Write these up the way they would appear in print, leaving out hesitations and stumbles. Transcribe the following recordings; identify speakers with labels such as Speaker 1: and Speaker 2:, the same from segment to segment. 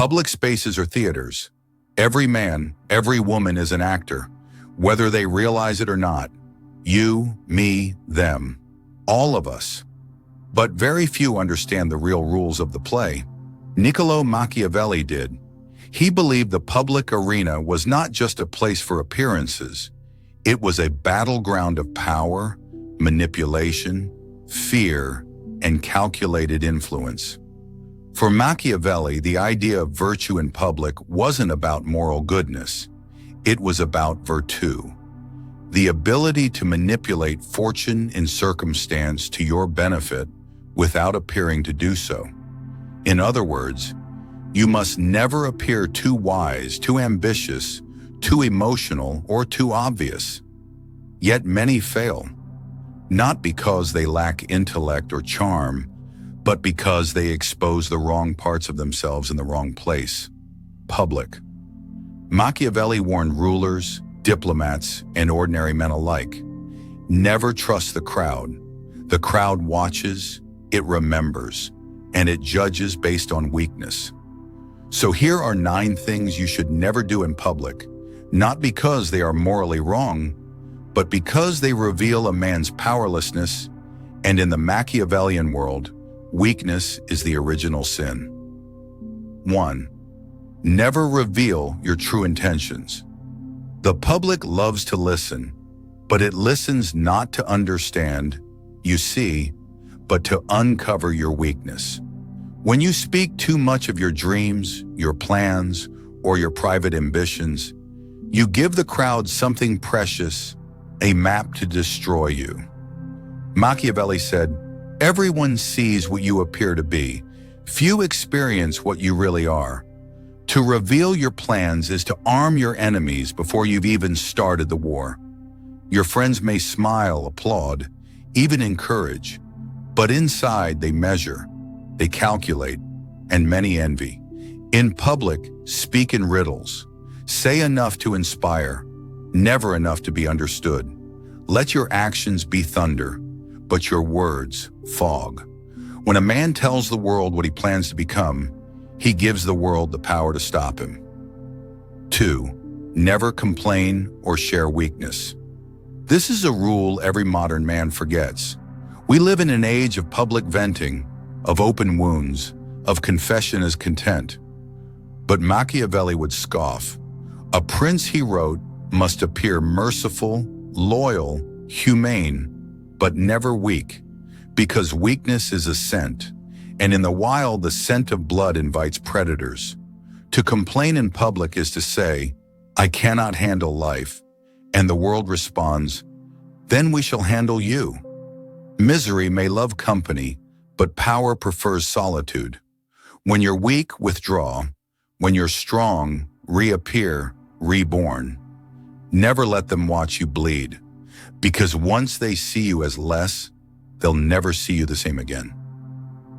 Speaker 1: Public spaces are theaters. Every man, every woman is an actor, whether they realize it or not. You, me, them. All of us. But very few understand the real rules of the play. Niccolò Machiavelli did. He believed the public arena was not just a place for appearances. It was a battleground of power, manipulation, fear, and calculated influence. For Machiavelli, the idea of virtue in public wasn't about moral goodness. It was about virtù, the ability to manipulate fortune and circumstance to your benefit without appearing to do so. In other words, you must never appear too wise, too ambitious, too emotional, or too obvious. Yet many fail, not because they lack intellect or charm, but because they expose the wrong parts of themselves in the wrong place, public. Machiavelli warned rulers, diplomats, and ordinary men alike. Never trust the crowd. The crowd watches, it remembers, and it judges based on weakness. So here are 9 things you should never do in public, not because they are morally wrong, but because they reveal a man's powerlessness, and in the Machiavellian world, weakness is the original sin. 1. Never reveal your true intentions. The public loves to listen, but it listens not to understand, you see, but to uncover your weakness. When you speak too much of your dreams, your plans, or your private ambitions, you give the crowd something precious, a map to destroy you. Machiavelli said, "Everyone sees what you appear to be. Few experience what you really are. To reveal your plans is to arm your enemies before you've even started the war. Your friends may smile, applaud, even encourage, but inside they measure, they calculate, and many envy. In public, speak in riddles. Say enough to inspire, never enough to be understood. Let your actions be thunder, but your words fog. When a man tells the world what he plans to become, he gives the world the power to stop him. 2. Never complain or share weakness. This is a rule every modern man forgets. We live in an age of public venting, of open wounds, of confession as content. But Machiavelli would scoff. A prince, he wrote, must appear merciful, loyal, humane, but never weak, because weakness is a scent, and in the wild the scent of blood invites predators. To complain in public is to say, "I cannot handle life," and the world responds, "Then we shall handle you." Misery may love company, but power prefers solitude. When you're weak, withdraw. When you're strong, reappear, reborn. Never let them watch you bleed, because once they see you as less, they'll never see you the same again.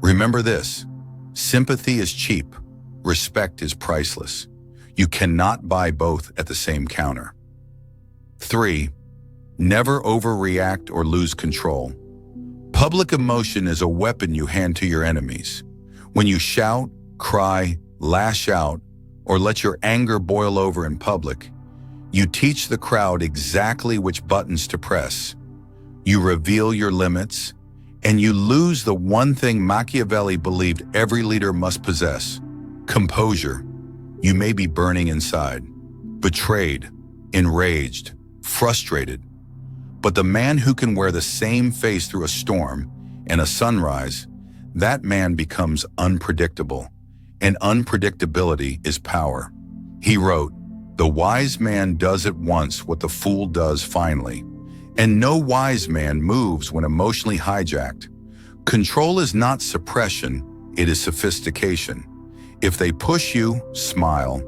Speaker 1: Remember this: sympathy is cheap, respect is priceless. You cannot buy both at the same counter. 3. Never overreact or lose control. Public emotion is a weapon you hand to your enemies. When you shout, cry, lash out, or let your anger boil over in public, you teach the crowd exactly which buttons to press. You reveal your limits, and you lose the one thing Machiavelli believed every leader must possess: composure. You may be burning inside, betrayed, enraged, frustrated, but the man who can wear the same face through a storm and a sunrise, that man becomes unpredictable, and unpredictability is power. He wrote, "The wise man does at once what the fool does finally, and no wise man moves when emotionally hijacked." Control is not suppression, it is sophistication. If they push you, smile.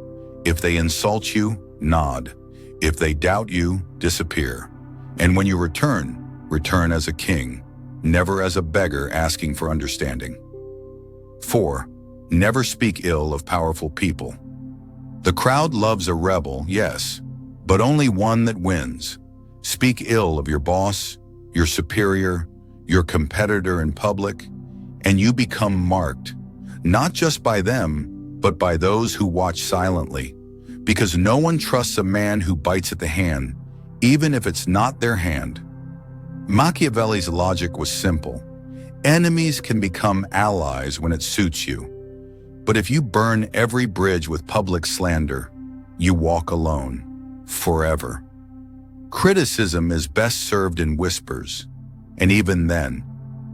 Speaker 1: If they insult you, nod. If they doubt you, disappear. And when you return, return as a king, never as a beggar asking for understanding. 4. Never speak ill of powerful people. The crowd loves a rebel, yes, but only one that wins. Speak ill of your boss, your superior, your competitor in public, and you become marked, not just by them, but by those who watch silently, because no one trusts a man who bites at the hand, even if it's not their hand. Machiavelli's logic was simple. Enemies can become allies when it suits you. But if you burn every bridge with public slander, you walk alone, forever. Criticism is best served in whispers, and even then,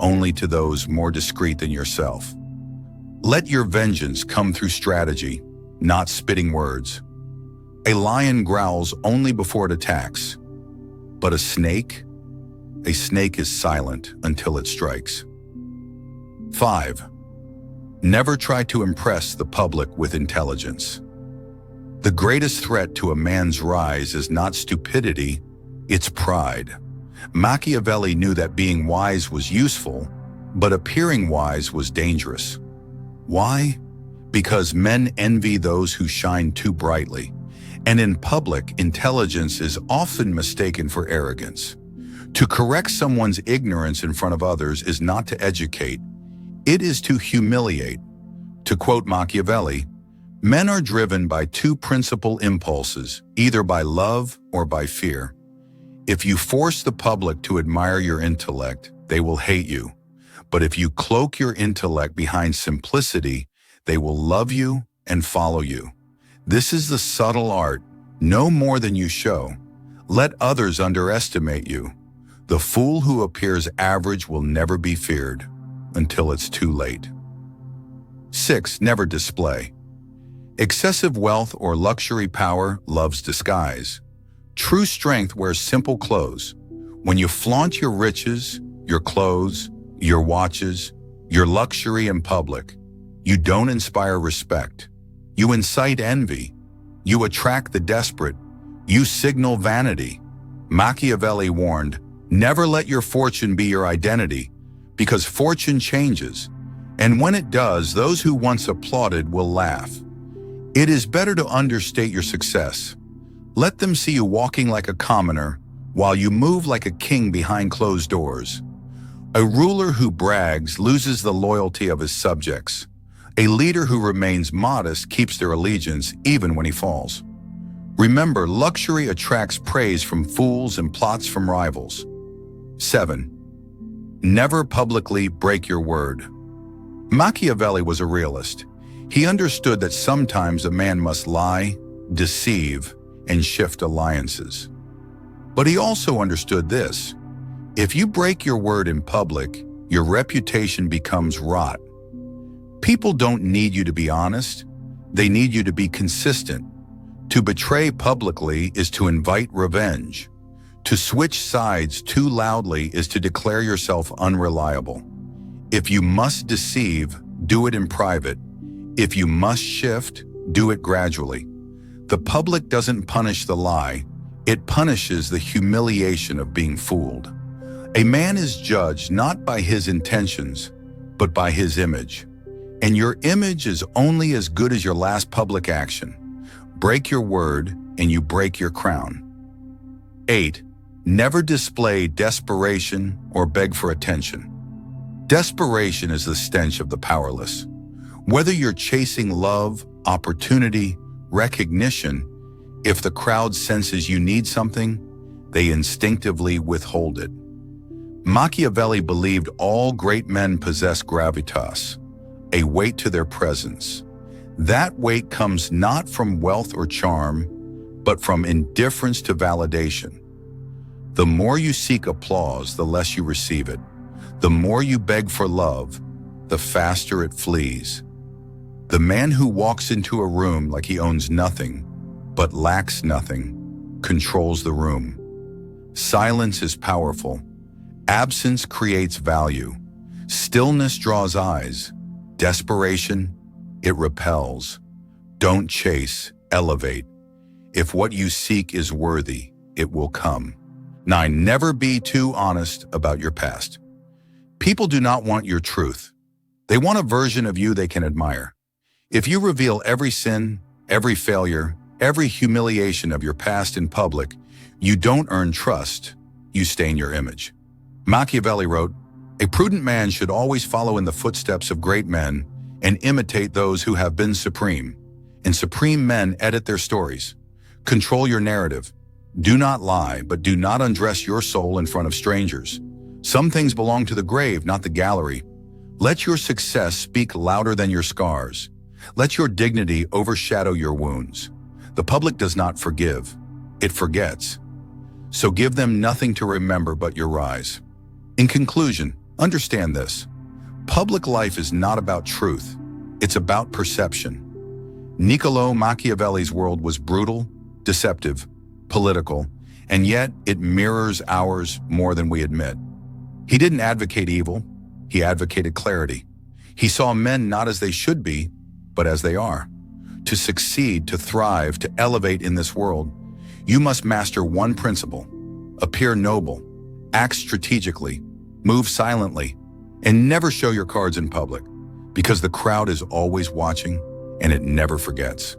Speaker 1: only to those more discreet than yourself. Let your vengeance come through strategy, not spitting words. A lion growls only before it attacks, but a snake is silent until it strikes. 5. Never try to impress the public with intelligence. The greatest threat to a man's rise is not stupidity, it's pride. Machiavelli knew that being wise was useful, but appearing wise was dangerous. Why? Because men envy those who shine too brightly, and in public, intelligence is often mistaken for arrogance. To correct someone's ignorance in front of others is not to educate, it is to humiliate. To quote Machiavelli, men are driven by two principal impulses, either by love or by fear. If you force the public to admire your intellect, they will hate you. But if you cloak your intellect behind simplicity, they will love you and follow you. This is the subtle art, no more than you show. Let others underestimate you. The fool who appears average will never be feared until it's too late. 6. Never display. Excessive wealth or luxury power loves disguise. True strength wears simple clothes. When you flaunt your riches, your clothes, your watches, your luxury in public, you don't inspire respect. You incite envy. You attract the desperate. You signal vanity. Machiavelli warned, never let your fortune be your identity, because fortune changes, and when it does, those who once applauded will laugh. It is better to understate your success. Let them see you walking like a commoner, while you move like a king behind closed doors. A ruler who brags loses the loyalty of his subjects. A leader who remains modest keeps their allegiance even when he falls. Remember, luxury attracts praise from fools and plots from rivals. 7. Never publicly break your word. Machiavelli was a realist. He understood that sometimes a man must lie, deceive, and shift alliances. But he also understood this. If you break your word in public, your reputation becomes rot. People don't need you to be honest. They need you to be consistent. To betray publicly is to invite revenge. To switch sides too loudly is to declare yourself unreliable. If you must deceive, do it in private. If you must shift, do it gradually. The public doesn't punish the lie, it punishes the humiliation of being fooled. A man is judged not by his intentions, but by his image. And your image is only as good as your last public action. Break your word, and you break your crown. 8. Never display desperation or beg for attention. Desperation is the stench of the powerless. Whether you're chasing love, opportunity, recognition, if the crowd senses you need something, they instinctively withhold it. Machiavelli believed all great men possess gravitas, a weight to their presence. That weight comes not from wealth or charm, but from indifference to validation. The more you seek applause, the less you receive it. The more you beg for love, the faster it flees. The man who walks into a room like he owns nothing, but lacks nothing, controls the room. Silence is powerful. Absence creates value. Stillness draws eyes. Desperation, it repels. Don't chase, elevate. If what you seek is worthy, it will come. 9. Never be too honest about your past. People do not want your truth. They want a version of you they can admire. If you reveal every sin, every failure, every humiliation of your past in public, you don't earn trust, you stain your image. Machiavelli wrote, "A prudent man should always follow in the footsteps of great men, and imitate those who have been supreme. And supreme men edit their stories. Control your narrative. Do not lie, but do not undress your soul in front of strangers. Some things belong to the grave, not the gallery. Let your success speak louder than your scars. Let your dignity overshadow your wounds. The public does not forgive. It forgets. So give them nothing to remember but your rise. In conclusion, understand this. Public life is not about truth. It's about perception. Niccolò Machiavelli's world was brutal, deceptive, political, and yet it mirrors ours more than we admit. He didn't advocate evil. He advocated clarity. He saw men not as they should be, but as they are. To succeed, to thrive, to elevate in this world, you must master one principle: appear noble, act strategically, move silently, and never show your cards in public, because the crowd is always watching and it never forgets.